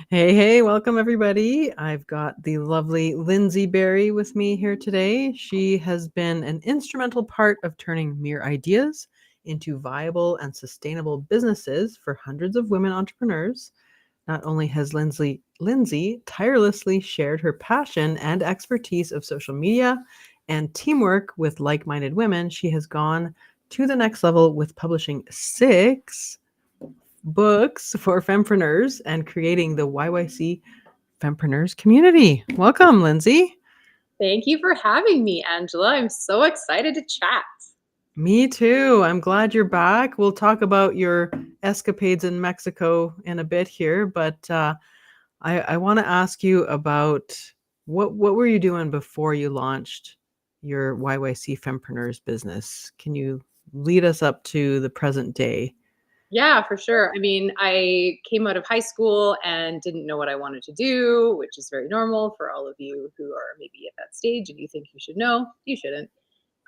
Hey, welcome everybody. I've got the lovely Lyndsie Barrie with me here today. She has been an instrumental part of turning mere ideas into viable and sustainable businesses for hundreds of women entrepreneurs. Not only has Lyndsie tirelessly shared her passion and expertise of social media and teamwork with like-minded women, she has gone to the next level with publishing 6 books for Fempreneurs and creating the YYC Fempreneurs community. Welcome, Lyndsie. Thank you for having me, Angela. I'm so excited to chat. Me too. I'm glad you're back. We'll talk about your escapades in Mexico in a bit here, but I want to ask you about what were you doing before you launched your YYC Fempreneurs business? Can you lead us up to the present day? Yeah, for sure. I mean, I came out of high school and didn't know what I wanted to do, which is very normal for all of you who are maybe at that stage and you think you should know. You shouldn't.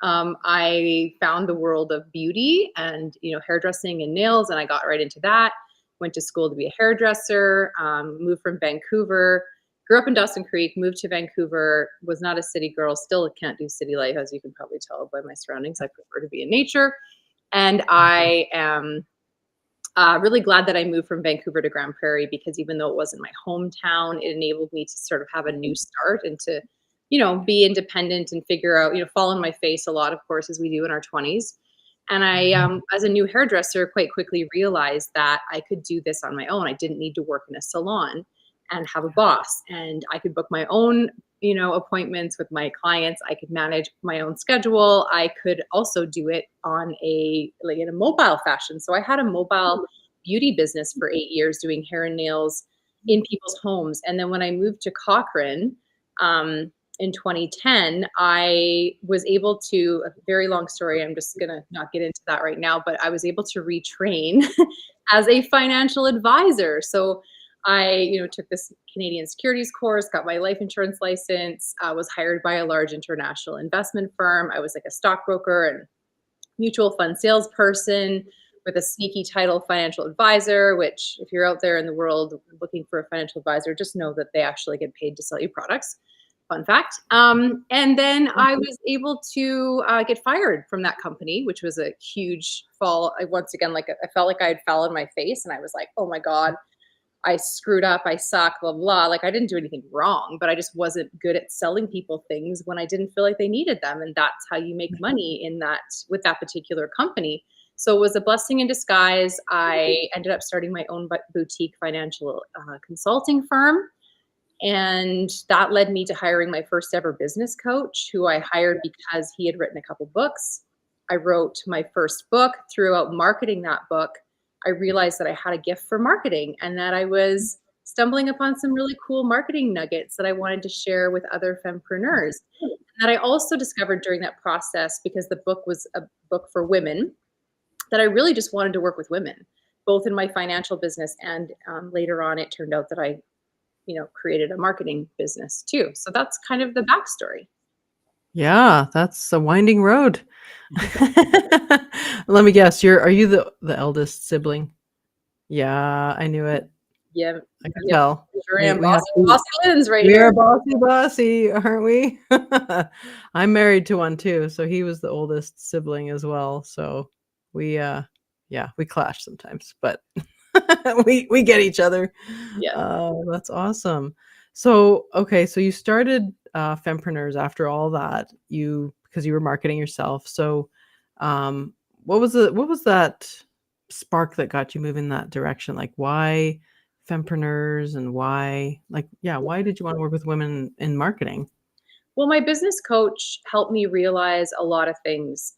I found the world of beauty and, hairdressing and nails, and I got right into that. Went to school to be a hairdresser, moved from Vancouver, grew up in Dawson Creek, moved to Vancouver, was not a city girl, still can't do city life, as you can probably tell by my surroundings. I prefer to be in nature. And I am really glad that I moved from Vancouver to Grand Prairie, because even though it wasn't my hometown, it enabled me to sort of have a new start and to, be independent and figure out, fall on my face a lot, of course, as we do in our 20s. And I, as a new hairdresser, quite quickly realized that I could do this on my own. I didn't need to work in a salon and have a boss, and I could book my own, appointments with my clients. I could manage my own schedule. I could also do it on in a mobile fashion. So I had a mobile beauty business for 8 years, doing hair and nails in people's homes. And then when I moved to Cochrane, in 2010, I was able to, a very long story, I'm just going to not get into that right now, but I was able to retrain as a financial advisor. So I, took this Canadian securities course, got my life insurance license, was hired by a large international investment firm. I was like a stockbroker and mutual fund salesperson with a sneaky title, financial advisor, which if you're out there in the world looking for a financial advisor, just know that they actually get paid to sell you products. Fun fact. And then I was able to get fired from that company, which was a huge fall. Once again, I felt like I had fell on my face, and I was like, oh my God, I screwed up, I suck, blah, blah. Like, I didn't do anything wrong, but I just wasn't good at selling people things when I didn't feel like they needed them. And that's how you make money with that particular company. So it was a blessing in disguise. I ended up starting my own boutique financial consulting firm. And that led me to hiring my first ever business coach, who I hired because he had written a couple books. I wrote my first book. Throughout marketing that book, I realized that I had a gift for marketing, and that I was stumbling upon some really cool marketing nuggets that I wanted to share with other fempreneurs. And that I also discovered during that process, because the book was a book for women, that I really just wanted to work with women, both in my financial business and later on, it turned out that I created a marketing business too. So that's kind of the backstory. Yeah, that's a winding road. Let me guess, are you the eldest sibling? Yeah, I knew it. Yeah. I could Yep. tell. Sure We am. we have Bossy Lynn's right we here. are bossy, aren't we? I'm married to one too, so he was the oldest sibling as well. So we we clash sometimes, but we get each other. Yeah. That's awesome. So, okay, so you started Fempreneurs after all that, because you were marketing yourself. So, what was that spark that got you moving that direction? Like, why Fempreneurs, and why did you want to work with women in marketing? Well, my business coach helped me realize a lot of things.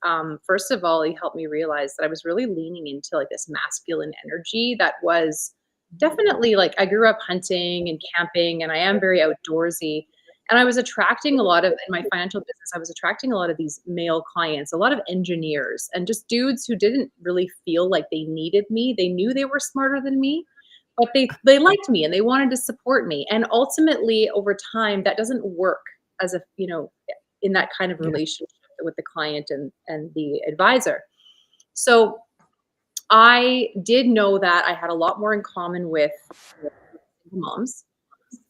First of all, he helped me realize that I was really leaning into like this masculine energy that was definitely, like, I grew up hunting and camping, and I am very outdoorsy. And I was attracting a lot of, in my financial business, I was attracting a lot of these male clients, a lot of engineers, and just dudes who didn't really feel like they needed me. They knew they were smarter than me, but they liked me and they wanted to support me. And ultimately, over time, that doesn't work as a, in that kind of Yeah. relationship with the client and the advisor. So I did know that I had a lot more in common with moms.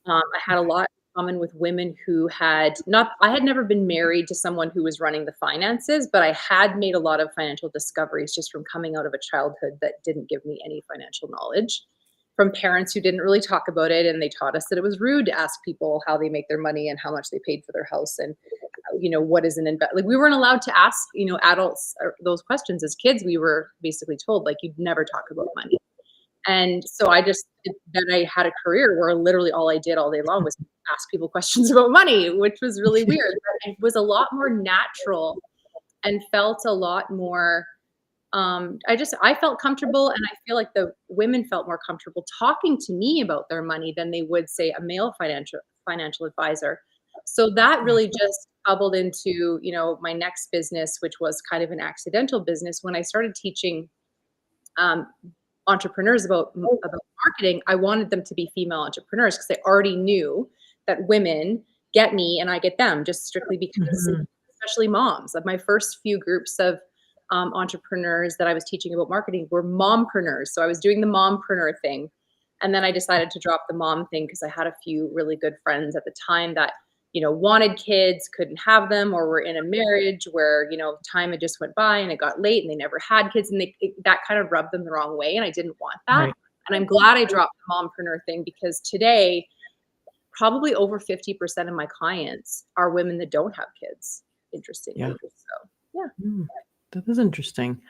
I had a lot in common with women who had not, I had never been married to someone who was running the finances, but I had made a lot of financial discoveries just from coming out of a childhood that didn't give me any financial knowledge, from parents who didn't really talk about it. And they taught us that it was rude to ask people how they make their money and how much they paid for their house. And, what is an invest? Like, we weren't allowed to ask, adults those questions as kids. We were basically told, like, you'd never talk about money. And so then I had a career where literally all I did all day long was ask people questions about money, which was really weird. But it was a lot more natural and felt a lot more, I felt comfortable, and I feel like the women felt more comfortable talking to me about their money than they would, say, a male financial advisor. So that really just bubbled into, my next business, which was kind of an accidental business. When I started teaching um, entrepreneurs about marketing, I wanted them to be female entrepreneurs because I already knew that women get me and I get them, just strictly because, especially moms. Of my first few groups of entrepreneurs that I was teaching about marketing were mompreneurs. So I was doing the mompreneur thing. And then I decided to drop the mom thing because I had a few really good friends at the time that, wanted kids, couldn't have them, or were in a marriage where, time had just went by and it got late and they never had kids, and that kind of rubbed them the wrong way. And I didn't want that. Right. And I'm glad I dropped the mompreneur thing, because today, probably over 50% of my clients are women that don't have kids, interestingly. Yeah. So, yeah. That is interesting.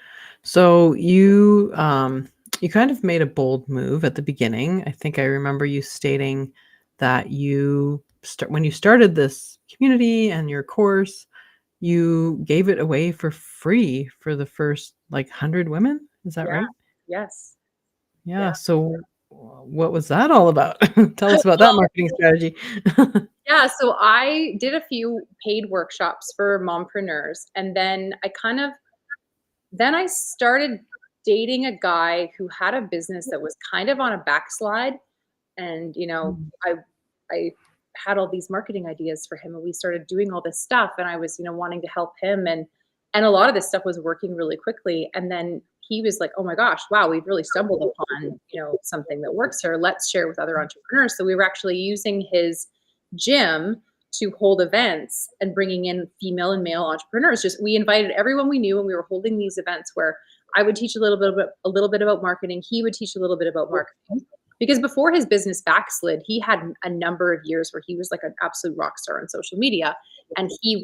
So you kind of made a bold move at the beginning. I think I remember you stating that when you started this community and your course, you gave it away for free for the first 100 women. Is that right? Yes. Yeah. So what was that all about? Tell us about that marketing strategy. Yeah, so I did a few paid workshops for mompreneurs, and then I started dating a guy who had a business that was kind of on a backslide. And, I had all these marketing ideas for him, and we started doing all this stuff, and I was, wanting to help him. And a lot of this stuff was working really quickly. And then he was like, oh my gosh, wow, we've really stumbled upon, something that works here. Let's share with other entrepreneurs. So we were actually using his gym to hold events and bringing in female and male entrepreneurs. We invited everyone we knew, and we were holding these events where I would teach a little bit about marketing. He would teach a little bit about marketing. Because before his business backslid, he had a number of years where he was like an absolute rock star on social media. And he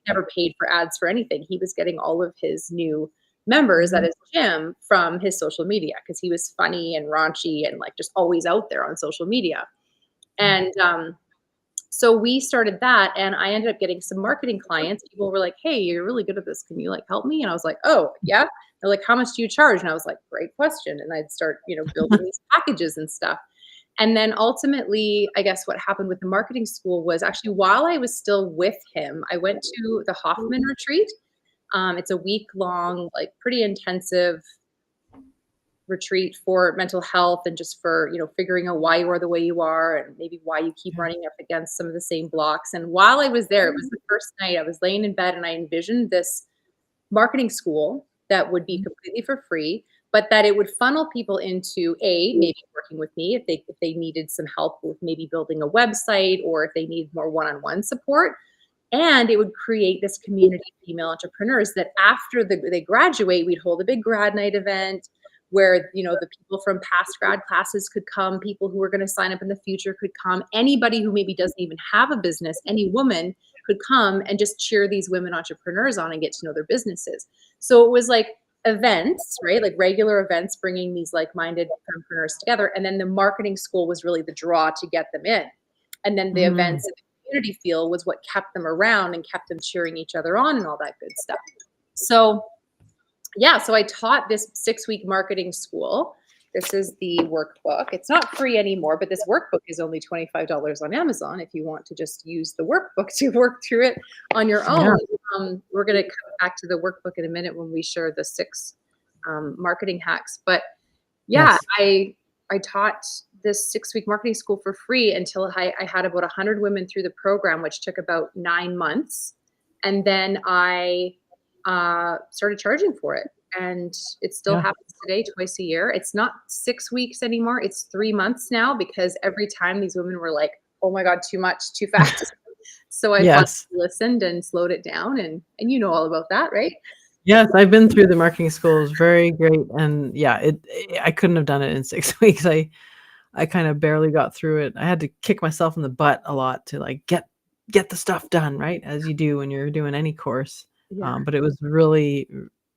never paid for ads for anything. He was getting all of his new members at his gym from his social media, because he was funny and raunchy and just always out there on social media. And so we started that, and I ended up getting some marketing clients. People were like, hey, you're really good at this. Can you help me? And I was like, oh, yeah. They're like, how much do you charge? And I was like, great question. And I'd start, building these packages and stuff. And then ultimately, I guess what happened with the marketing school was actually, while I was still with him, I went to the Hoffman retreat. It's a week-long, pretty intensive retreat for mental health, and just for, figuring out why you are the way you are, and maybe why you keep running up against some of the same blocks. And while I was there, it was the first night I was laying in bed, and I envisioned this marketing school that would be completely for free, but that it would funnel people into maybe working with me if they needed some help with maybe building a website, or if they needed more one-on-one support. And it would create this community of female entrepreneurs that after they graduate, we'd hold a big grad night event where, the people from past grad classes could come, people who were going to sign up in the future could come, anybody who maybe doesn't even have a business, any woman could come and just cheer these women entrepreneurs on and get to know their businesses. So it was events, right? Regular events, bringing these like-minded entrepreneurs together. And then the marketing school was really the draw to get them in. And then the events and the community feel was what kept them around and kept them cheering each other on and all that good stuff. So yeah, so I taught this 6-week marketing school. This is the workbook. It's not free anymore, but this workbook is only $25 on Amazon if you want to just use the workbook to work through it on your own. Yeah. We're going to come back to the workbook in a minute when we share the 6 marketing hacks. But yeah, yes. I taught this 6-week marketing school for free until I had about 100 women through the program, which took about 9 months. And then I started charging for it, and it still Yeah. happens today twice a year. It's not 6 weeks anymore, it's 3 months now because every time these women were like, "Oh my god, too much, too fast." So I finally Yes. listened and slowed it down, and you know all about that, right? Yes, I've been through the marketing school. It's very great, and yeah, I couldn't have done it in 6 weeks. I kind of barely got through it. I had to kick myself in the butt a lot to, like, get the stuff done, right, as you do when you're doing any course. Yeah. But it was really,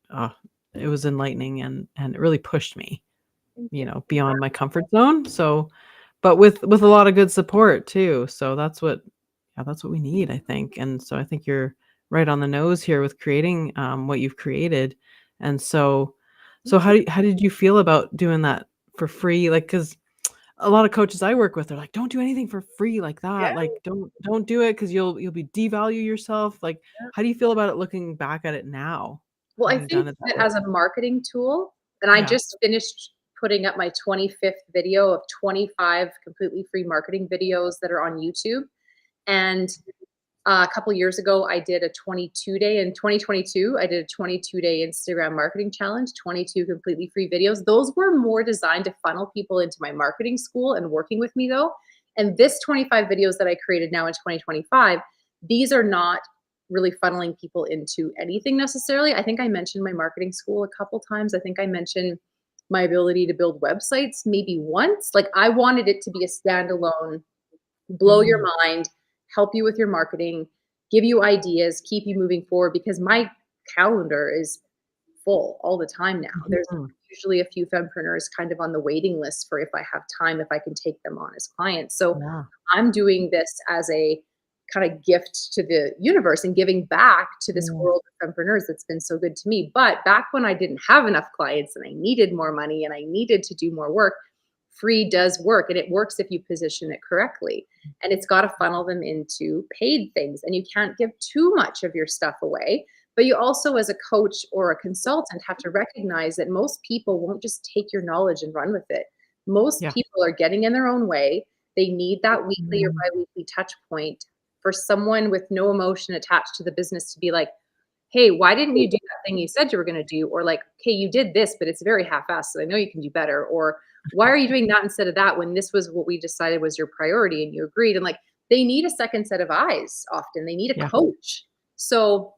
uh, it was enlightening, and it really pushed me, Thank you. beyond my comfort zone. So, but with a lot of good support too. So that's what we need, I think. And so I think you're right on the nose here with creating what you've created. And so Thank you. how did you feel about doing that for free? Like, because a lot of coaches I work with are like, don't do anything for free like Yeah, that. Like, don't do it because you'll be devalue yourself. Like, yeah. how do you feel about it looking back at it now, Well, I having think done it that that way? as a marketing tool, and I Yeah. just finished putting up my 25th video of 25 completely free marketing videos that are on YouTube. And a couple years ago, I did a 22-day in 2022. I did a 22-day Instagram marketing challenge, 22 completely free videos. Those were more designed to funnel people into my marketing school and working with me, though. And this 25 videos that I created now in 2025, these are not really funneling people into anything necessarily. I think I mentioned my marketing school a couple times. I think I mentioned my ability to build websites maybe once. Like I wanted it to be a standalone, blow your Mm, mind, help you with your marketing, give you ideas, keep you moving forward because my calendar is full all the time now. There's mhm. usually a few fempreneurs kind of on the waiting list for if I have time, if I can take them on as clients. So Yeah. I'm doing this as a kind of gift to the universe and giving back to this Yeah. world of fempreneurs that's been so good to me. But back when I didn't have enough clients and I needed more money and I needed to do more work, free does work and it works if you position it correctly. And it's got to funnel them into paid things. And you can't give too much of your stuff away. But you also, as a coach or a consultant, have to recognize that most people won't just take your knowledge and run with it. Most Yeah. people are getting in their own way. They need that weekly or Mm, biweekly touch point for someone with no emotion attached to the business to be like, hey, why didn't you do that thing you said you were going to do? Or like, okay, you did this, but it's very half-assed. So I know you can do better. Or why are you doing that instead of that when this was what we decided was your priority and you agreed? And like, they need a second set of eyes often. They need a yeah. coach. So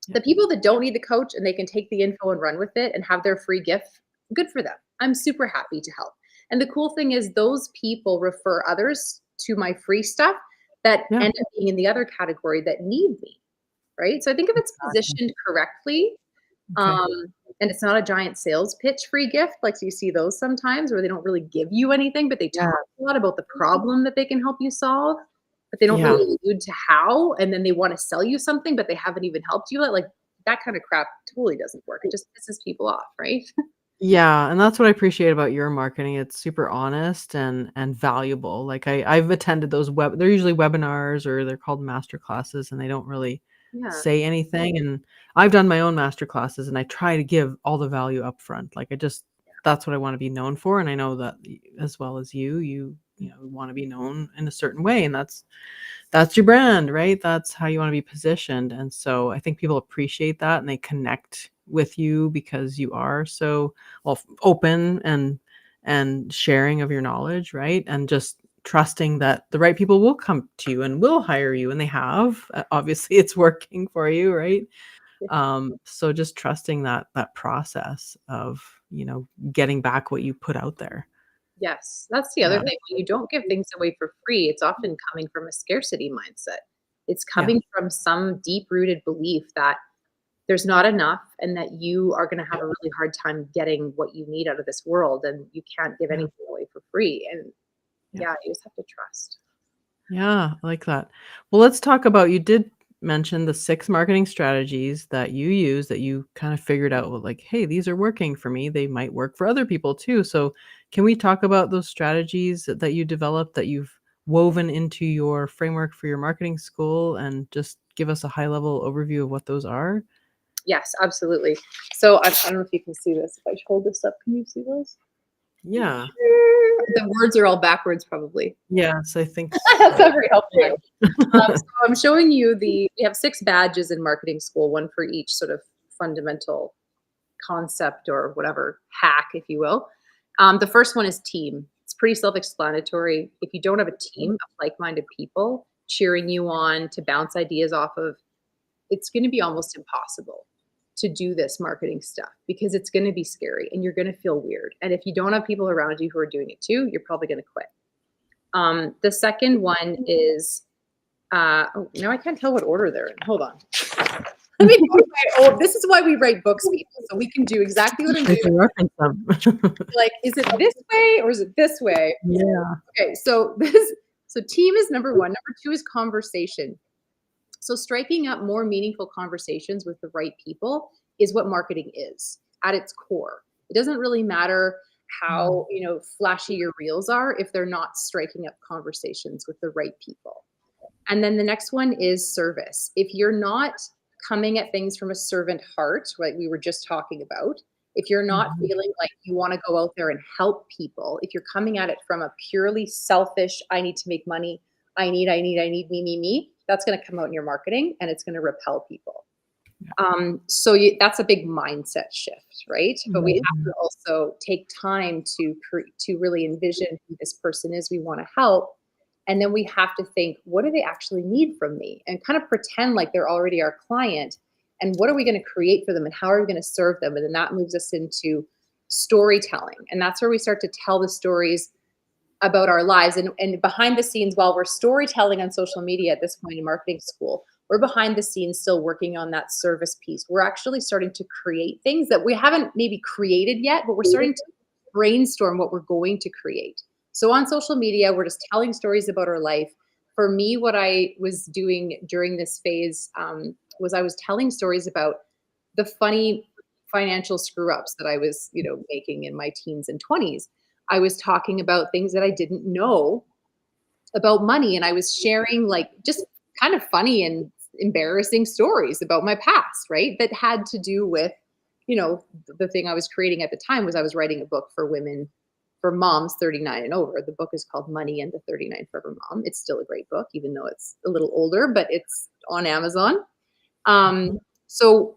Yeah. the people that don't need the coach and they can take the info and run with it and have their free gift, good for them. I'm super happy to help. And the cool thing is those people refer others to my free stuff that Yeah. end up being in the other category that need me, right? So I think if it's Exactly. positioned correctly, Okay. and it's not a giant sales pitch free gift, like you see those sometimes where they don't really give you anything, but they Yeah. talk a lot about the problem that they can help you solve, but they don't Yeah. really allude to how, and then they want to sell you something, but they haven't even helped you yet. Like that kind of crap totally doesn't work. It just pisses people off, right? Yeah, and that's what I appreciate about your marketing. It's super honest and valuable. Like I've attended those they're usually webinars or they're called master classes and they don't really Yeah. say anything. And I've done my own master classes and I try to give all the value up front. Like that's what I want to be known for. And I know that as well as you want to be known in a certain way. And that's your brand, right? That's how you want to be positioned. And so I think people appreciate that and they connect with you because you are so open and sharing of your knowledge, right? And just trusting that the right people will come to you and will hire you and they have. Obviously it's working for you, right? So just trusting that process of, getting back what you put out there. Yes, that's the other Yeah. thing. When you don't give things away for free, it's often coming from a scarcity mindset. It's Yeah. coming from some deep-rooted belief that there's not enough and that you are gonna have a really hard time getting what you need out of this world, and you can't give Yeah. anything away for free, and Yeah. yeah, you just have to trust. Yeah, I like that. Well, let's talk about you did mention the 6 marketing strategies that you use that you kind of figured out, well, like, "Hey, these are working for me. They might work for other people too." So, can we talk about those strategies that you developed that you've woven into your framework for your marketing school and just give us a high level overview of what those are? Yes, absolutely. So I don't know if you can see this. If I hold this up, can you see those? Yeah. The words are all backwards probably. Yes, I think That's so. not very helpful. So I'm showing you we have 6 badges in marketing school, one for each sort of fundamental concept or whatever hack, if you will. The first one is team. It's pretty self-explanatory. If you don't have a team of like-minded people cheering you on to bounce ideas off of, it's going to be almost impossible to do this marketing stuff because it's going to be scary and you're going to feel weird. And if you don't have people around you who are doing it too, you're probably going to quit. The second one is, oh, now I can't tell what order they're in. Hold on. Let me go to my old, this is why we write books, people, so we can do exactly what I'm doing. Like, is it this way or is it this way? Yeah. Okay, so team is number one. Number two is conversation. So striking up more meaningful conversations with the right people is what marketing is at its core. It doesn't really matter how, flashy your reels are if they're not striking up conversations with the right people. And then the next one is service. If you're not coming at things from a servant heart, like we were just talking about, if you're not feeling like you want to go out there and help people, if you're coming at it from a purely selfish, I need to make money, I need, me, that's going to come out in your marketing and it's going to repel people. So that's a big mindset shift, right? But we have to also take time to really envision who this person is we want to help. And then we have to think, what do they actually need from me? And kind of pretend like they're already our client. And what are we going to create for them? And how are we going to serve them? And then that moves us into storytelling. And that's where we start to tell the stories about our lives. And behind the scenes, while we're storytelling on social media at this point in marketing school, we're behind the scenes still working on that service piece. We're actually starting to create things that we haven't maybe created yet, but we're starting to brainstorm what we're going to create. So on social media, we're just telling stories about our life. For me, what I was doing during this phase was I was telling stories about the funny financial screw ups that I was, making in my teens and 20s. I was talking about things that I didn't know about money. And I was sharing like just kind of funny and embarrassing stories about my past, right? That had to do with, the thing I was creating at the time was I was writing a book for women, for moms 39 and over. The book is called Money and the 39 Forever Mom. It's still a great book, even though it's a little older, but it's on Amazon. So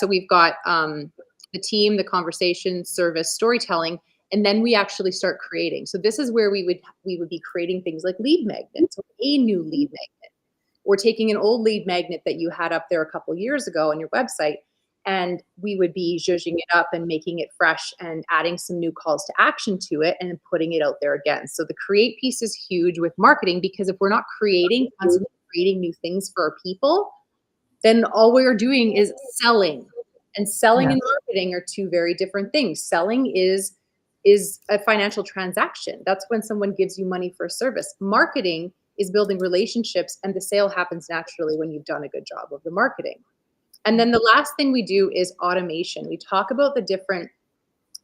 we've got the team, the conversation, service, storytelling, and then we actually start creating. So this is where we would be creating things like lead magnets, or a new lead magnet, or taking an old lead magnet that you had up there a couple years ago on your website, and we would be zhuzhing it up and making it fresh and adding some new calls to action to it and putting it out there again. So the create piece is huge with marketing, because if we're not constantly creating new things for our people, then all we're doing is selling. And selling and marketing are two very different things. Selling is a financial transaction. That's when someone gives you money for a service. Marketing is building relationships, and the sale happens naturally when you've done a good job of the marketing. And then the last thing we do is automation. We talk about the different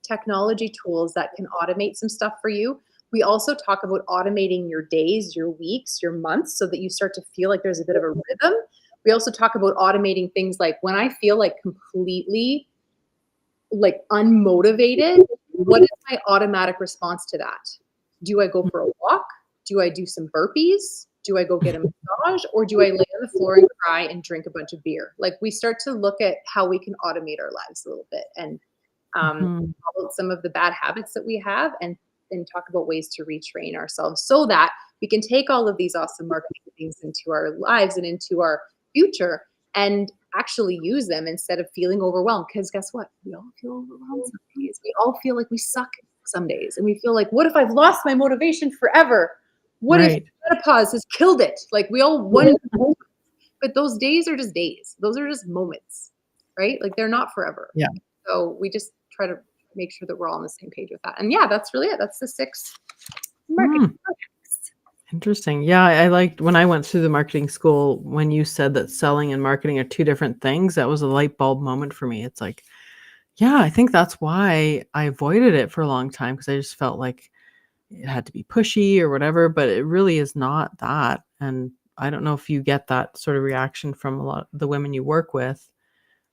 technology tools that can automate some stuff for you. We also talk about automating your days, your weeks, your months, so that you start to feel like there's a bit of a rhythm. We also talk about automating things like when I feel like completely like unmotivated, what is my automatic response to that? Do I go for a walk? Do I do some burpees? Do I go get a massage, or do I lay on the floor and cry and drink a bunch of beer? Like, we start to look at how we can automate our lives a little bit and about some of the bad habits that we have, and talk about ways to retrain ourselves so that we can take all of these awesome marketing things into our lives and into our future and actually use them instead of feeling overwhelmed. Because guess what? We all feel overwhelmed some days. We all feel like we suck some days. And we feel like, what if I've lost my motivation forever? What if menopause has killed it? Like, we all wonder. But those days are just days. Those are just moments, right? Like, they're not forever. Yeah. So we just try to make sure that we're all on the same page with that. And yeah, that's really it. That's the 6 marketing projects. Interesting. Yeah, I liked when I went through the marketing school, when you said that selling and marketing are two different things. That was a light bulb moment for me. It's like, yeah, I think that's why I avoided it for a long time, because I just felt like it had to be pushy or whatever, but it really is not that. And I don't know if you get that sort of reaction from a lot of the women you work with.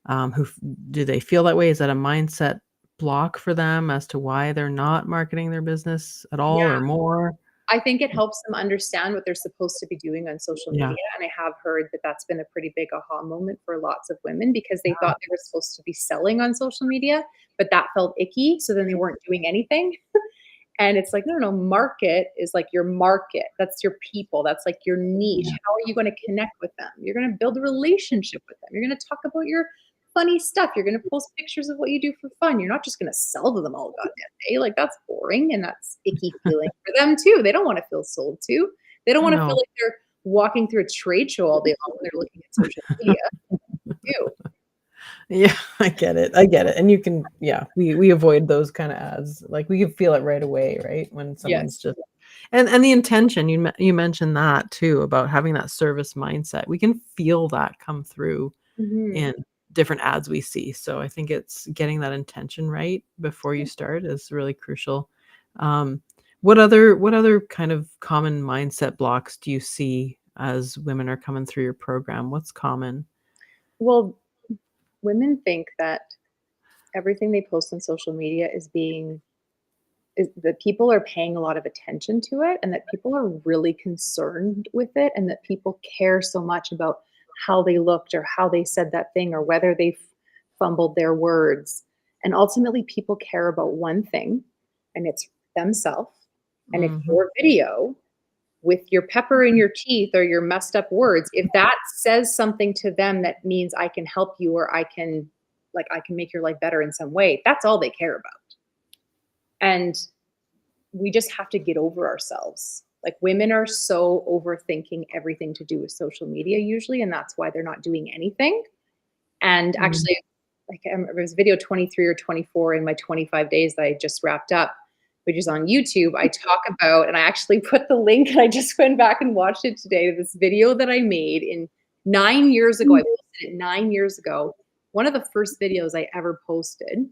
Do they feel that way? Is that a mindset block for them as to why they're not marketing their business at all or more? I think it helps them understand what they're supposed to be doing on social Yeah. media, and I have heard that that's been a pretty big aha moment for lots of women because they thought they were supposed to be selling on social media, but that felt icky, so then they weren't doing anything. And it's like, no, no, market is like your market. That's your people. That's like your niche. Yeah. How are you going to connect with them? You're going to build a relationship with them. You're going to talk about your funny stuff. You're going to post pictures of what you do for fun. You're not just going to sell to them all goddamn day. Like that's boring and that's icky feeling for them too. They don't want to feel sold to. They don't want to feel No. like they're walking through a trade show all day long when they're looking at social media. Too. Yeah, I get it. I get it. And you can, yeah, we avoid those kind of ads. Like we can feel it right away, right? When someone's Yes. just and the intention, you mentioned that too about having that service mindset. We can feel that come through Mhm. in different ads we see. So I think it's getting that intention right before you start is really crucial. Um, what other kind of common mindset blocks do you see as women are coming through your program? What's common? Well, women think that everything they post on social media is that people are paying a lot of attention to it and that people are really concerned with it and that people care so much about how they looked or how they said that thing or whether they fumbled their words. And ultimately, people care about one thing, and it's themselves. And if Mhm. your video with your pepper in your teeth or your messed up words, if that says something to them that means I can help you or I can make your life better in some way, that's all they care about. And we just have to get over ourselves. Like women are so overthinking everything to do with social media usually, and that's why they're not doing anything. And Mm. actually, like there was video 23 or 24 in my 25 days that I just wrapped up, which is on YouTube. I talk about, and I actually put the link, and I just went back and watched it today. This video that I made in 9 years ago. I posted it 9 years ago. One of the first videos I ever posted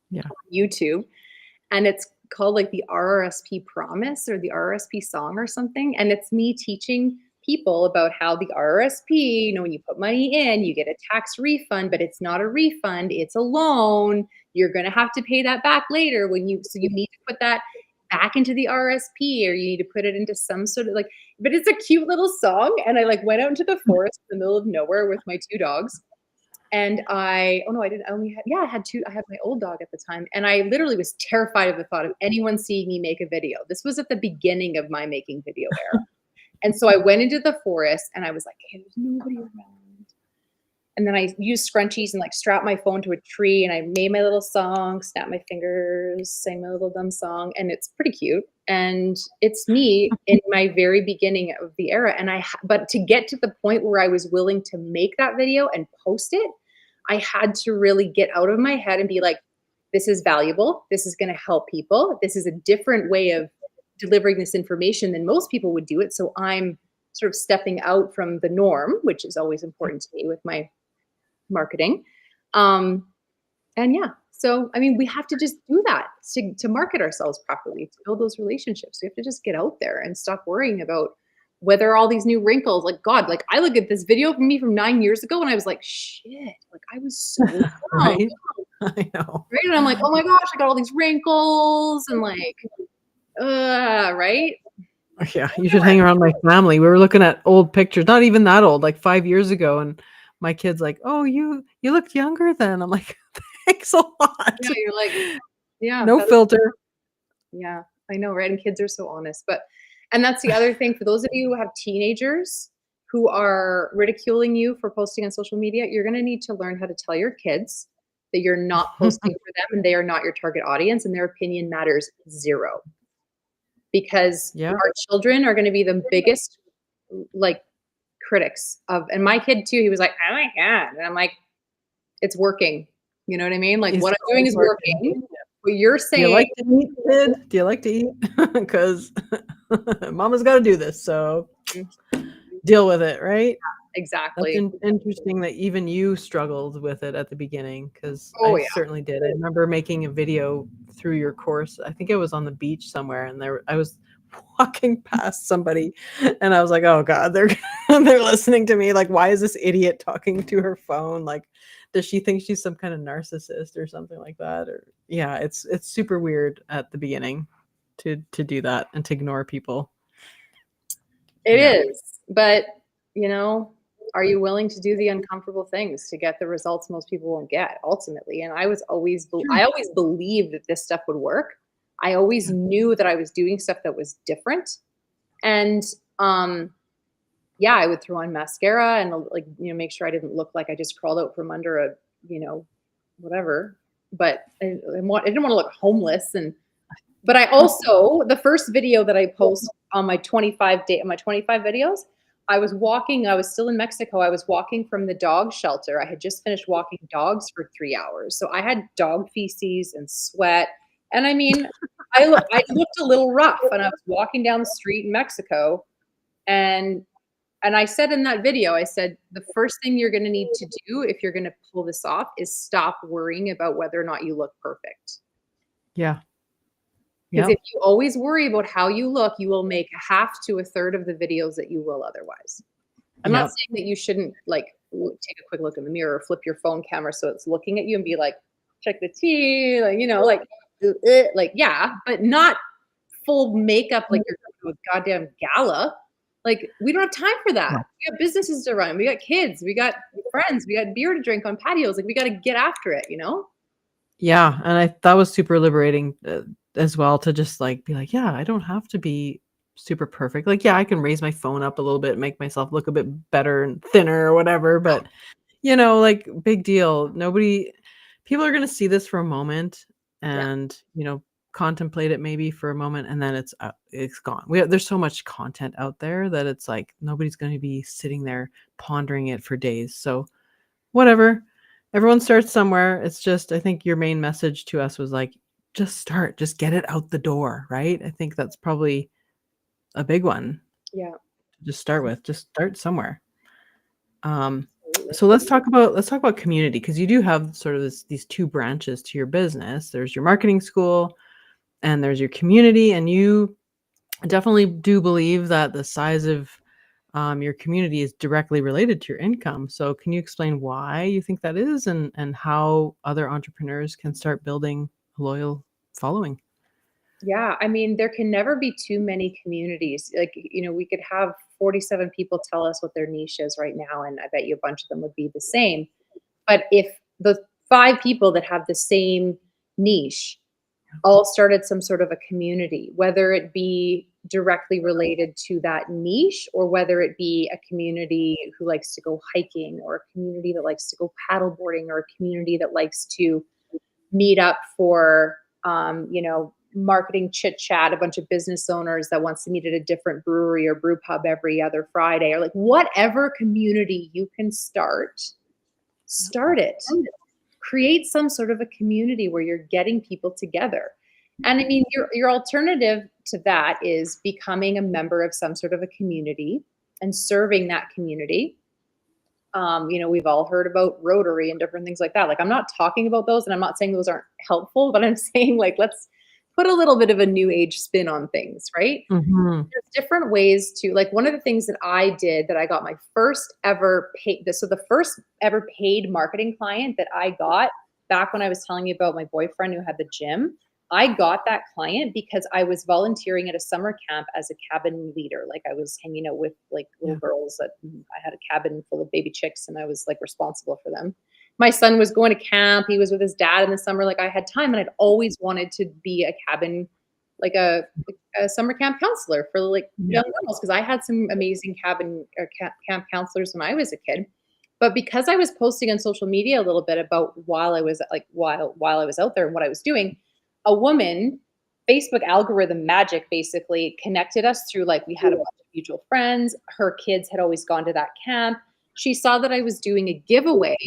Yeah. on YouTube, and it's called like the RRSP promise or the RRSP song or something. And it's me teaching people about how the RRSP, when you put money in, you get a tax refund, but it's not a refund, it's a loan. You're going to have to pay that back later so you need to put that back into the RSP or you need to put it into some sort of like, but it's a cute little song. And I like went out into the forest in the middle of nowhere with my two dogs and oh no, I didn't. I only had, yeah, I had two. I had my old dog at the time. And I literally was terrified of the thought of anyone seeing me make a video. This was at the beginning of my making video era. And so I went into the forest and I was like, hey, there's nobody around. And then I used scrunchies and like strapped my phone to a tree and I made my little song, snapped my fingers, sang my little dumb song. And it's pretty cute. And it's me in my very beginning of the era. But to get to the point where I was willing to make that video and post it, I had to really get out of my head and be like, this is valuable. This is going to help people. This is a different way of delivering this information than most people would do it. So I'm sort of stepping out from the norm, which is always important to me with my marketing. Um, and yeah, so I mean, we have to just do that to market ourselves properly, to build those relationships. We have to just get out there and stop worrying about whether all these new wrinkles, like God, like I look at this video from me from 9 years ago and I was like, shit, like I was so young, Right? I know. right? And I'm like, oh my gosh, I got all these wrinkles and like, right? Yeah, you should hang around my family. We were looking at old pictures, not even that old, like 5 years ago, and my kid's like, "Oh, you looked younger then." I'm like, "Thanks a lot." Yeah, you're like, yeah, No that's filter. yeah, I know, right? And kids are so honest. And that's the other thing for those of you who have teenagers who are ridiculing you for posting on social media, you're going to need to learn how to tell your kids that you're not posting for them and they are not your target audience and their opinion matters zero. Because Yeah. our children are going to be the biggest like critics of, and my kid too, he was like, oh my God. And I'm like, it's working. You know what I mean? Like It's what I'm doing always is working. working. What you're Do you saying, like to eat, kid? Do you like to eat? Because mama's gotta do this, so deal with it, right? That's exactly. interesting that even you struggled with it at the beginning, because Oh I yeah. certainly did. I remember making a video through your course. I think it was on the beach somewhere, and I was walking past somebody, and I was like, "Oh God, they're they're listening to me. Like, why is this idiot talking to her phone? Like, does she think she's some kind of narcissist or something like that?" Or yeah, it's super weird at the beginning. to do that and to ignore people. It Yeah. is, but are you willing to do the uncomfortable things to get the results most people won't get ultimately? And I always believed that this stuff would work. I always knew that I was doing stuff that was different. And yeah, I would throw on mascara and like, make sure I didn't look like I just crawled out from under a, whatever. But I didn't want to look homeless. But I also, the first video that I post on my 25 videos, I was still in Mexico. I was walking from the dog shelter. I had just finished walking dogs for 3 hours. So I had dog feces and sweat. And I mean, I looked a little rough, and I was walking down the street in Mexico. And I said in that video, I said, the first thing you're going to need to do if you're going to pull this off is stop worrying about whether or not you look perfect. Yeah. Because if you always worry about how you look, you will make half to a third of the videos that you will otherwise. I'm not saying that you shouldn't like take a quick look in the mirror or flip your phone camera so it's looking at you and be like, check the tea, like, yeah, but not full makeup like you're going to a goddamn gala. Like, we don't have time for that. No. We got businesses to run. We got kids. We got friends. We got beer to drink on patios. Like, we got to get after it, Yeah, and that was super liberating as well, to just like be like, yeah, I don't have to be super perfect. Like, yeah, I can raise my phone up a little bit, make myself look a bit better and thinner or whatever, but like, big deal. People are going to see this for a moment and, contemplate it maybe for a moment, and then it's gone. There's so much content out there that it's like nobody's going to be sitting there pondering it for days. So whatever. Everyone starts somewhere. It's just, I think your main message to us was like, just get it out the door, right? I think that's probably a big one. Yeah. To just start with. Just start somewhere. So let's talk about community, because you do have sort of these two branches to your business. There's your marketing school and there's your community, and you definitely do believe that the size of your community is directly related to your income. So can you explain why you think that is, and how other entrepreneurs can start building a loyal following? Yeah, I mean, there can never be too many communities. Like, we could have 47 people tell us what their niche is right now, and I bet you a bunch of them would be the same. But if the 5 people that have the same niche all started some sort of a community, whether it be directly related to that niche, or whether it be a community who likes to go hiking, or a community that likes to go paddleboarding, or a community that likes to meet up for, marketing chit chat, a bunch of business owners that wants to meet at a different brewery or brew pub every other Friday, or like whatever community you can start it. Create some sort of a community where you're getting people together. And I mean, your alternative to that is becoming a member of some sort of a community and serving that community. We've all heard about Rotary and different things like that. Like, I'm not talking about those, and I'm not saying those aren't helpful, but I'm saying, like, let's put a little bit of a new age spin on things, right? Mm-hmm. There's different ways to, like, one of the things that I did that I got my first ever the first ever paid marketing client that I got back when I was telling you about my boyfriend who had the gym. I got that client because I was volunteering at a summer camp as a cabin leader. Like, I was hanging out with like little girls that I had a cabin full of baby chicks, and I was like responsible for them. My son was going to camp. He was with his dad in the summer. Like, I had time, and I'd always wanted to be a cabin, like a summer camp counselor for like young girls, because I had some amazing cabin or camp counselors when I was a kid. But because I was posting on social media a little bit about while I was out there and what I was doing, a woman, Facebook algorithm magic basically connected us through, like, we had a bunch of mutual friends. Her kids had always gone to that camp. She saw that I was doing a giveaway.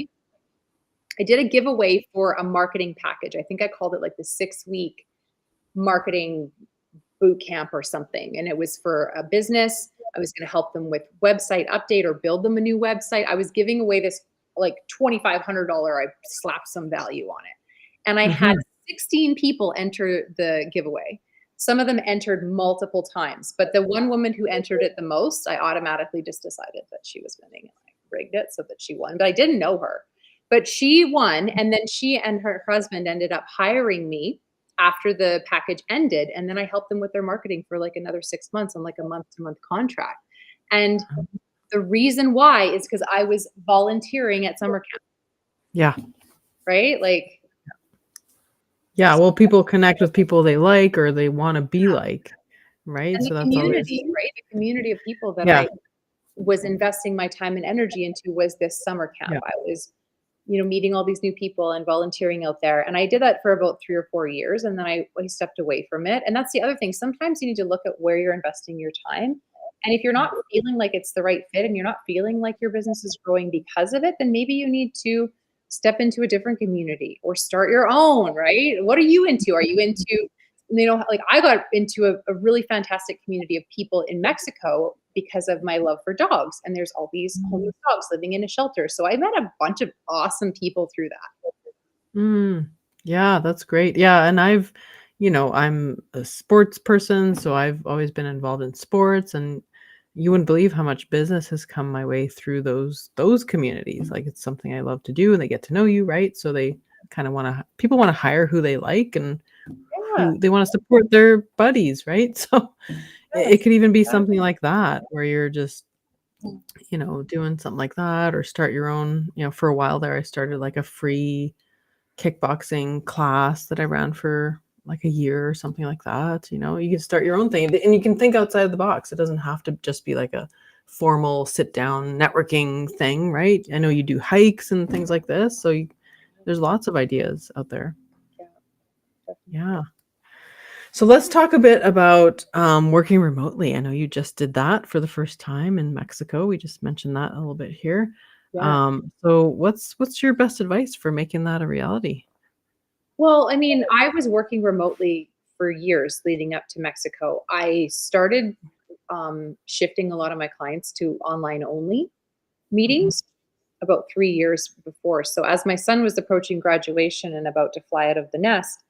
I did a giveaway for a marketing package. I think I called it like the 6-week marketing boot camp or something. And it was for a business. I was going to help them with website update or build them a new website. I was giving away this like $2,500. I slapped some value on it. And I had 16 people enter the giveaway. Some of them entered multiple times, but the one woman who entered it the most, I automatically just decided that she was winning, and I rigged it so that she won. But I didn't know her. But she won, and then she and her husband ended up hiring me after the package ended, and then I helped them with their marketing for like another 6 months on like a month-to-month contract. And the reason why is because I was volunteering at summer camp, Yeah. right? Like, Yeah. Well, people connect with people they like or they want to be like, right? and the So that's always, community, right? The community of people that yeah. I was investing my time and energy into was this summer camp. Yeah. I was, meeting all these new people and volunteering out there. And I did that for about 3 or 4 years. And then I stepped away from it. And that's the other thing. Sometimes you need to look at where you're investing your time. And if you're not feeling like it's the right fit and you're not feeling like your business is growing because of it, then maybe you need to step into a different community or start your own, right? What are you into? Are you into, like I got into a really fantastic community of people in Mexico because of my love for dogs. And there's all these homeless dogs living in a shelter. So I met a bunch of awesome people through that. Mm, yeah, that's great. Yeah, and I'm a sports person, so I've always been involved in sports, and you wouldn't believe how much business has come my way through those communities. Like it's something I love to do, and they get to know you, right? So they kind of people want to hire who they like and Yeah. who they want to support their buddies, right? So it Yes. could even be something like that where you're just Mm. doing something like that or start your own, for a while there I started like a free kickboxing class that I ran for like a year or something like that. You can start your own thing and you can think outside the box. It doesn't have to just be like a formal sit down networking thing, right? I know you do hikes and things like this. So there's lots of ideas out there. Yeah, definitely. Yeah. So let's talk a bit about working remotely. I know you just did that for the first time in Mexico. We just mentioned that a little bit here. Yeah. So what's your best advice for making that a reality? Well, I mean, I was working remotely for years leading up to Mexico. I started shifting a lot of my clients to online only Mhm. meetings about 3 years before. So as my son was approaching graduation and about to fly out of the nest,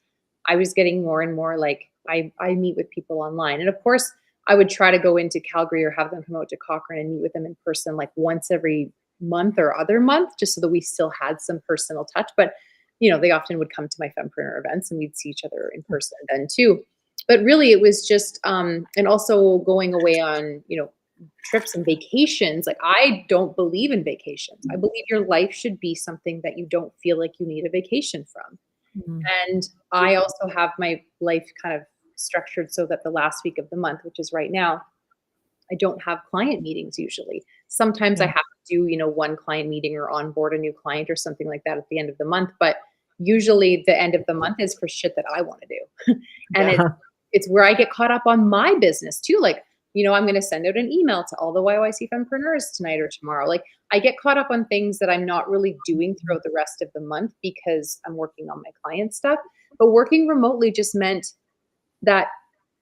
I was getting more and more like I meet with people online. And of course, I would try to go into Calgary or have them come out to Cochrane and meet with them in person like once every month or other month, just so that we still had some personal touch. But they often would come to my fempreneur events and we'd see each other in person then too. But really it was just and also going away on, trips and vacations. Like I don't believe in vacations. I believe your life should be something that you don't feel like you need a vacation from. Mhm. And I also have my life kind of structured so that the last week of the month, which is right now, I don't have client meetings usually. Sometimes I Yeah. have to do, one client meeting or onboard a new client or something like that at the end of the month. But usually the end of the month is for shit that I want to do. And Yeah. it's where I get caught up on my business too. Like, I'm going to send out an email to all the YYC Fempreneurs tonight or tomorrow. Like, I get caught up on things that I'm not really doing throughout the rest of the month because I'm working on my client stuff. But working remotely just meant that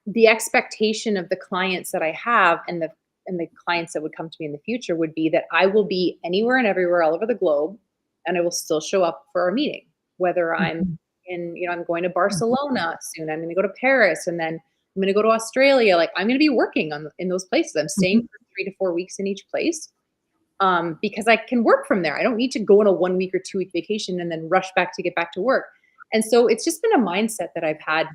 the expectation of the clients that I have and the clients that would come to me in the future would be that I will be anywhere and everywhere all over the globe and I will still show up for our meeting. Whether I'm Mhm. I'm going to Barcelona soon, I'm going to go to Paris and then I'm going to go to Australia. Like I'm going to be working in those places. I'm staying Mhm. for 3 to 4 weeks in each place. Because I can work from there. I don't need to go on a 1 week or 2 week vacation and then rush back to get back to work. And so it's just been a mindset that I've had.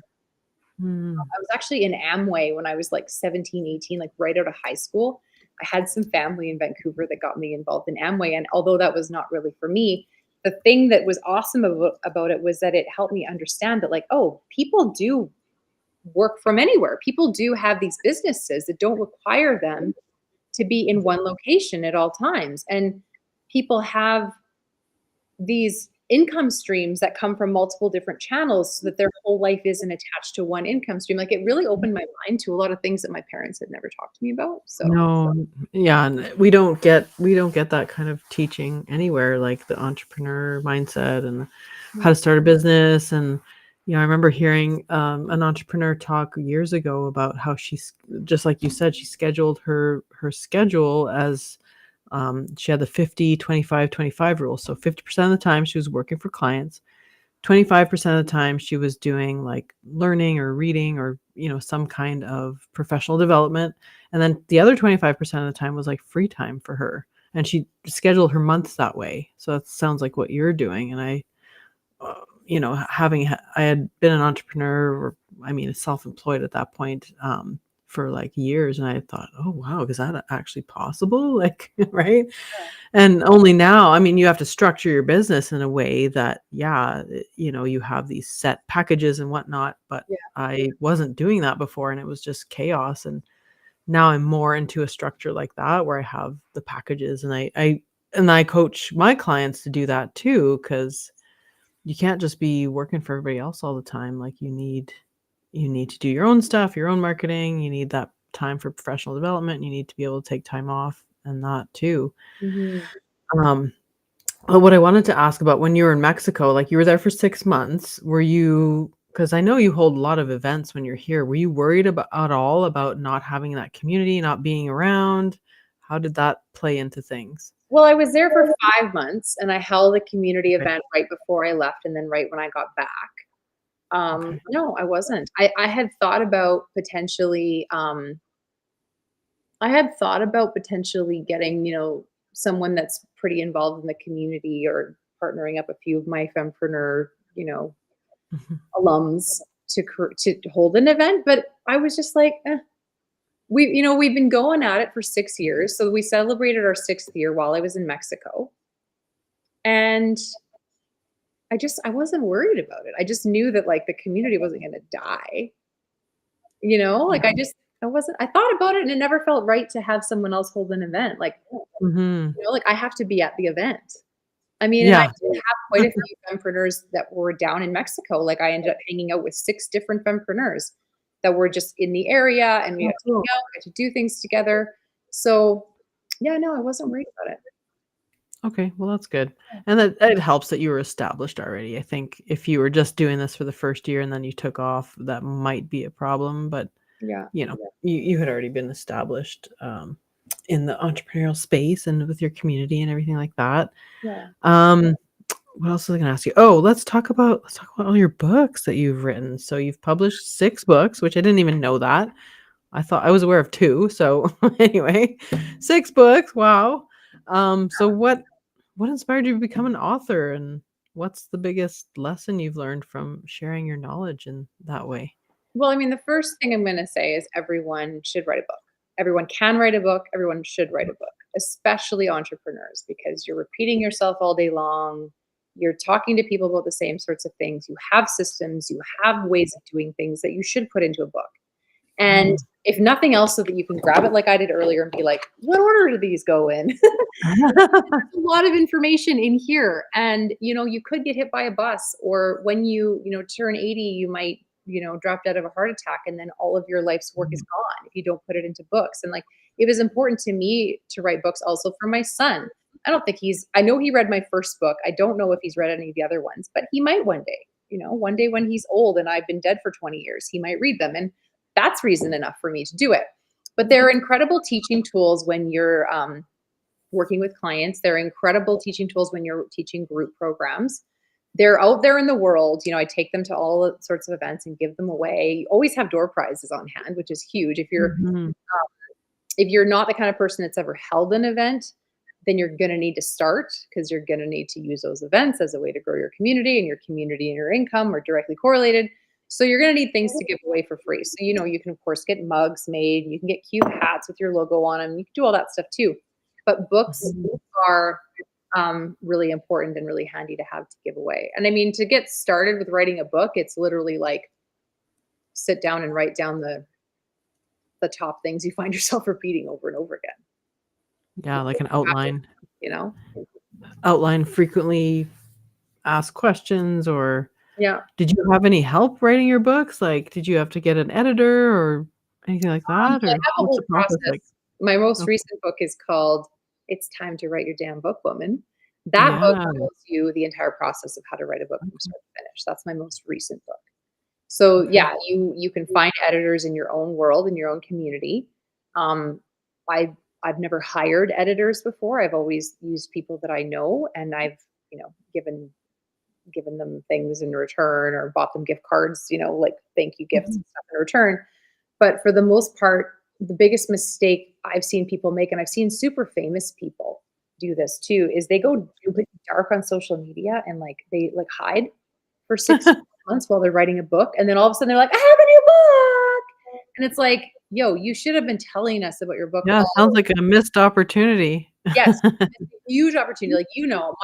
Mm. I was actually in Amway when I was like 17, 18, like right out of high school. I had some family in Vancouver that got me involved in Amway. And although that was not really for me, the thing that was awesome about it was that it helped me understand that, like, oh, people do work from anywhere. People do have these businesses that don't require them to be in one location at all times. And people have these income streams that come from multiple different channels so that their whole life isn't attached to one income stream. Like it really opened my mind to a lot of things that my parents had never talked to me about. So No, yeah, and we don't get that kind of teaching anywhere, like the entrepreneur mindset and how to start a business. And I remember hearing an entrepreneur talk years ago about how she's just like you said, she scheduled her schedule as she had the 50-25-25 rule. So 50% of the time she was working for clients, 25% of the time she was doing like learning or reading or some kind of professional development, and then the other 25% of the time was like free time for her, and she scheduled her months that way. So that sounds like what you're doing. And I I had been an entrepreneur, or I mean, self-employed at that point, for like years, and I thought, oh wow, is that actually possible? Like, right? And only now, I mean, you have to structure your business in a way that, yeah, you have these set packages and whatnot, but Yeah. I wasn't doing that before, and it was just chaos. And now I'm more into a structure like that where I have the packages, and I coach my clients to do that too, because you can't just be working for everybody else all the time. Like you need to do your own stuff, your own marketing. You need that time for professional development. You need to be able to take time off and that too. Mhm. Um, but what I wanted to ask about, when you were in Mexico, like you were there for 6 months, were you, because I know you hold a lot of events when you're here, were you worried about at all about not having that community, not being around? How did that play into things? Well, I was there for 5 months, and I held a community Okay. event right before I left and then right when I got back. Okay. No, I wasn't. I had thought about potentially, getting, someone that's pretty involved in the community, or partnering up a few of my fempreneur, Mhm. alums to hold an event, but I was just like, we've been going at it for 6 years, so we celebrated our 6th year while I was in Mexico, and I wasn't worried about it. I just knew that, like, the community wasn't gonna die, Yeah. like, I thought about it, and it never felt right to have someone else hold an event, like, Mhm. like, I have to be at the event. I mean, and I Yeah. did have quite a few fempreneurs that were down in Mexico. Like, I ended up hanging out with 6 different fempreneurs that were just in the area, and we Oh, got to cool. hang out, got to do things together. So, yeah, no, I wasn't worried about it. Okay, well, that's good. And that it helps that you were established already. I think if you were just doing this for the first year and then you took off, that might be a problem, but, Yeah, you had already been established, in the entrepreneurial space and with your community and everything like that. yeah. Um, what else was I gonna ask you? Oh, let's talk about all your books that you've written. So you've published 6 books, which I didn't even know that. I thought I was aware of 2, so anyway, 6 books, wow. So what inspired you to become an author, and what's the biggest lesson you've learned from sharing your knowledge in that way? Well, I mean, the first thing I'm gonna say is everyone should write a book. Everyone can write a book, everyone should write a book, especially entrepreneurs, because you're repeating yourself all day long. You're talking to people about the same sorts of things. You have systems, you have ways of doing things that you should put into a book. And Mm. if nothing else, so that you can grab it like I did earlier and be like, what order do these go in? A lot of information in here, and you could get hit by a bus, or when you turn 80, you might drop dead of a heart attack, and then all of your life's work is Mm. gone if you don't put it into books. And, like, it was important to me to write books also for my son. I know he read my first book. I don't know if he's read any of the other ones, but he might one day. One day when he's old and I've been dead for 20 years, he might read them, and that's reason enough for me to do it. But they're incredible teaching tools when you're working with clients. They're incredible teaching tools when you're teaching group programs. They're out there in the world. I take them to all sorts of events and give them away. You always have door prizes on hand, which is huge. Mhm. If you're not the kind of person that's ever held an event, then you're going to need to start, because you're going to need to use those events as a way to grow your community, and your income are directly correlated. So you're going to need things to give away for free. So, you can, of course, get mugs made. You can get cute hats with your logo on them. You can do all that stuff too. But books Mhm. are really important and really handy to have to give away. And I mean, to get started with writing a book, it's literally like sit down and write down the top things you find yourself repeating over and over again. Yeah, like an outline. You know? Outline frequently asked questions, or Yeah. did you have any help writing your books? Like, did you have to get an editor or anything like that, I or have a what's the whole process like? process. My most Okay. recent book is called "It's Time to Write Your Damn Book, Woman." That book Yeah. shows you the entire process of how to write a book from start to finish. That's my most recent book. So, Okay. yeah, you can find editors in your own world, in your own community. Um, I've never hired editors before. I've always used people that I know, and I've, given them things in return, or bought them gift cards, like thank you gifts Mhm. and stuff in return. But for the most part, the biggest mistake I've seen people make, and I've seen super famous people do this too, is they go really dark on social media, and, like, they, like, hide. for 6 months while they're writing a book, and then all of a sudden they're like, "I have a new book!" And it's like, "Yo, you should have been telling us about your book Yeah, all." sounds like a missed opportunity. Yes, it's a huge opportunity, like,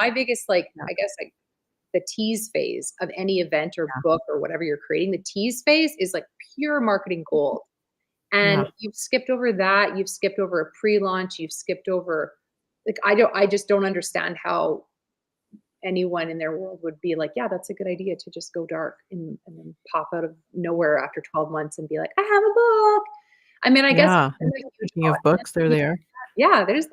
my biggest, like, Yeah, I guess, like, the tease phase of any event or yeah, book or whatever you're creating, the tease phase is, like, pure marketing gold, and yeah, you've skipped over that, you've skipped over a pre-launch, you've skipped over, like, I just don't understand how anyone in their world would be like, "Yeah, that's a good idea to just go dark and then pop out of nowhere after 12 months and be like, 'I have a book.'" I mean, I guess yeah, there's and a huge speaking of audience. books, there they are. Yeah, there's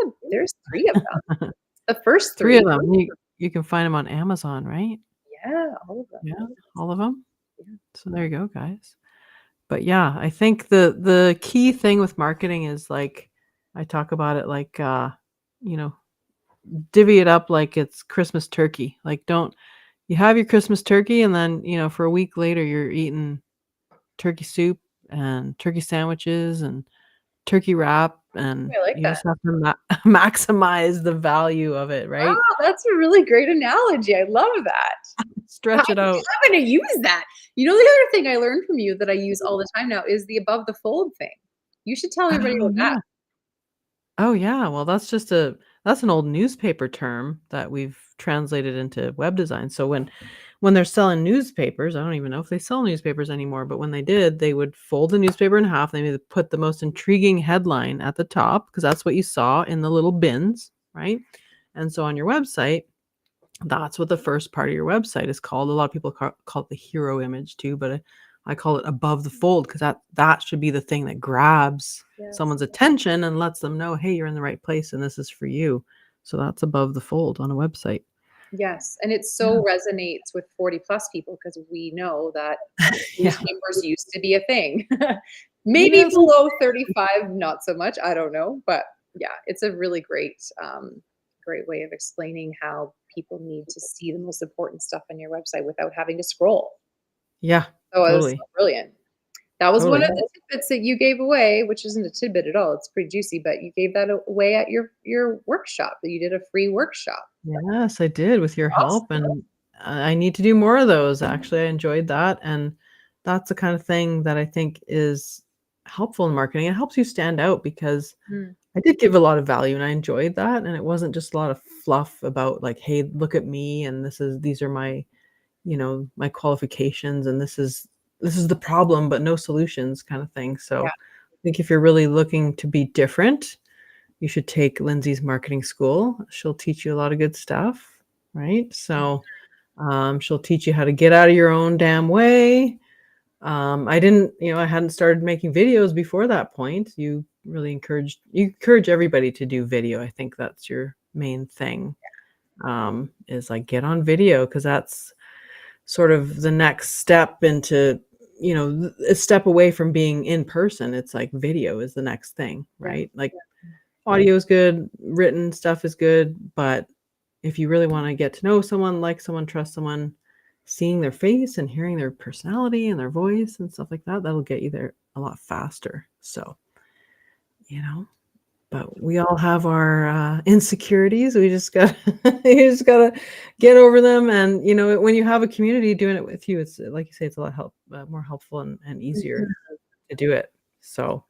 3 of them. The first 3 of 3. them. You can find them on Amazon, right? Yeah, all of them. Yeah, Yes. all of them. Yeah. So there you go, guys. But yeah, I think the key thing with marketing is, like, I talk about it like, you know, divvy it up like it's Christmas turkey. Like, don't you have your Christmas turkey and then, for a week later, you're eating turkey soup and turkey sandwiches and turkey wrap, and I like you that. just have to maximize the value of it, right? Wow, that's a really great analogy. I love that. How Stretch it out. I'm gonna use that. The other thing I learned from you that I use all the time now is the above the fold thing. You should tell everybody Oh, about that. yeah. Oh, yeah. Well, that's an old newspaper term that we've translated into web design. So when they're selling newspapers, I don't even know if they sell newspapers anymore, but when they did, they would fold the newspaper in half. They would put the most intriguing headline at the top because that's what you saw in the little bins, right? And so on your website, that's what the first part of your website is called. A lot of people call it the hero image too, but I call it above the fold because that should be the thing that grabs Yes. someone's attention and lets them know, hey, you're in the right place and this is for you. So that's above the fold on a website. Yes, and it Yeah. so resonates with 40 plus people because we know that Yeah. newspapers used to be a thing. Maybe Yes. below 35, not so much, I don't know, but yeah, it's a really great way of explaining how people need to see the most important stuff on your website without having to scroll. Yeah. So it was Totally. brilliant. That was one Totally. of the tidbits that you gave away, which isn't a tidbit at all, it's pretty juicy, but you gave that away at your workshop, that you did a free workshop. Yes, I did with your Awesome. help, and I need to do more of those, actually. I enjoyed that, and that's the kind of thing that I think is helpful in marketing. It helps you stand out because Mm, I did give a lot of value, and I enjoyed that, and it wasn't just a lot of fluff about, like, "Hey, look at me, and these are my, my qualifications, and this is the problem, but no solutions," kind of thing. yeah. So, I think if you're really looking to be different, you should take Lindsay's marketing school. She'll teach you a lot of good stuff, right? So, she'll teach you how to get out of your own damn way. I didn't, I hadn't started making videos before that point. You encourage everybody to do video. I think that's your main thing. Is like get on video because that's sort of the next step into, a step away from being in person. It's like video is the next thing, Yeah. right? Like audio is good, written stuff is good, but if you really wanna get to know someone, like someone, trust someone, seeing their face and hearing their personality and their voice and stuff like that, that'll get you there a lot faster. So, you know, but we all have our, insecurities. We just got you just gotta get over them, and, when you have a community doing it with you, it's like you say, it's a lot more helpful and easier Mhm. to do it. So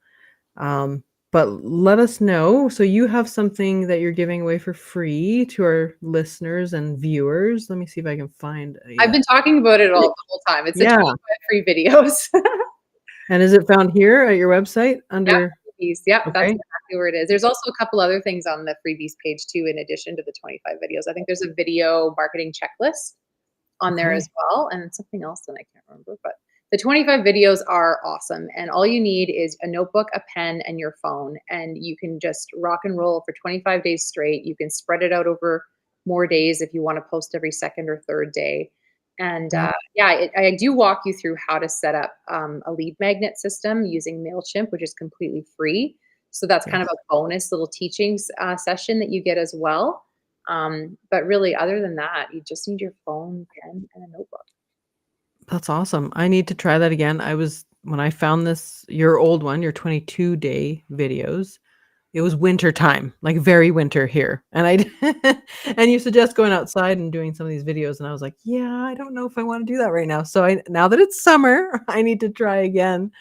but let us know. So you have something that you're giving away for free to our listeners and viewers. Let me see if I can find I've a been talking about it all the whole time. It's the yeah. 25 free videos. And is it found here at your website Yep, under freebies. Yep, that's okay. exactly where it is. There's also a couple other things on the freebies page too, in addition to the 25 videos. I think there's a video marketing checklist on there as Okay. well, and something else that I can't remember, but the 25 videos are awesome, and all you need is a notebook, a pen, and your phone, and you can just rock and roll for 25 days straight. You can spread it out over more days if you wanna post every 2nd or 3rd day, and, Yeah. yeah, I do walk you through how to set up, a lead magnet system using MailChimp, which is completely free, so that's kind of Yes. a bonus little teachings, session that you get as well. But really, other than that, you just need your phone, pen, and a notebook. That's awesome. I need to try that again. When I found this your old one, your 22-day videos, it was winter time, like very winter here. And and you suggest going outside and doing some of these videos. And I was like, yeah, I don't know if I want to do that right now. So now that it's summer, I need to try again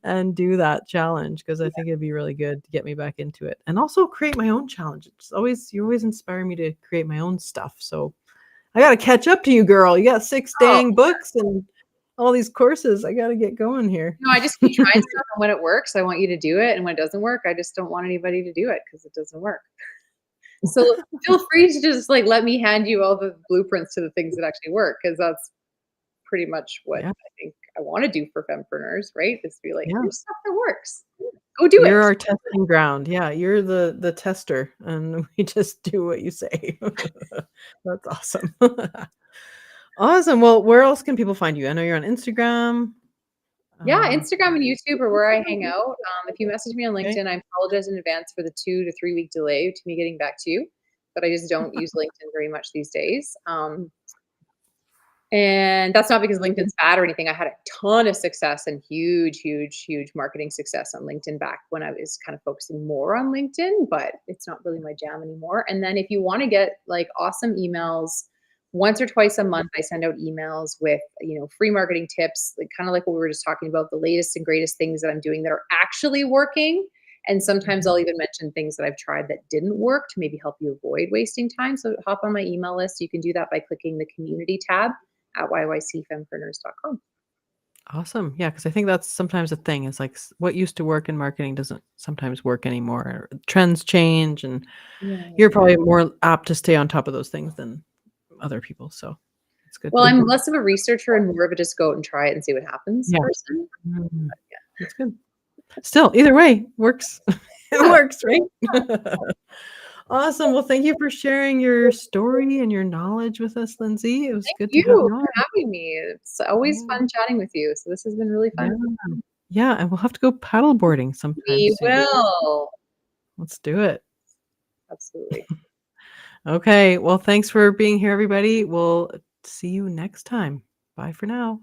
and do that challenge because I think it'd be really good to get me back into it. And also create my own challenges. You always inspire me to create my own stuff. So I got to catch up to you, girl. You got 6 Oh, dang books and all these courses. I got to get going here. no, I just keep trying stuff, and when it works, I want you to do it, and when it doesn't work, I just don't want anybody to do it because it doesn't work. So feel free to just, like, let me hand you all the blueprints to the things that actually work, because that's pretty much what Yeah. I think I wanna do for Fempreneurs, right? Is to be like, Yeah. "Here's stuff that works. Go do it." You're our testing ground. Yeah, you're the tester, and we just do what you say. That's awesome. Awesome. Well, where else can people find you? I know you're on Instagram. Yeah, Um, Instagram and YouTube are where I hang out. If you message me on okay. LinkedIn, I apologize in advance for the 2 to 3 week delay to me getting back to you, but I just don't use LinkedIn very much these days. And that's not because LinkedIn's bad or anything. I had a ton of success and huge, huge, huge marketing success on LinkedIn back when I was kind of focusing more on LinkedIn, but it's not really my jam anymore. And then if you want to get like awesome emails, once or twice a month, I send out emails with, free marketing tips, like kind of like what we were just talking about, the latest and greatest things that I'm doing that are actually working. And sometimes Mhm. I'll even mention things that I've tried that didn't work to maybe help you avoid wasting time. So hop on my email list. You can do that by clicking the community tab at YYCFempreneurs.com. Awesome. Yeah, because I think that's sometimes a thing. Is like what used to work in marketing doesn't sometimes work anymore. Trends change, and Yeah. you're probably more apt to stay on top of those things than other people. So it's good Well, to. I'm less of a researcher and more of a just go out and try it and see what happens Yeah. person. Mm, that's good. Still, either way works. It Yeah, works, right? Awesome. Well, thank you for sharing your story and your knowledge with us, Lyndsie. It was thank good to you have you for on. having me. It's always Yeah. fun chatting with you. So this has been really Yeah. fun. Yeah, and we'll have to go paddleboarding sometime We soon. will. Let's do it. Absolutely. Okay. Well, thanks for being here, everybody. We'll see you next time. Bye for now.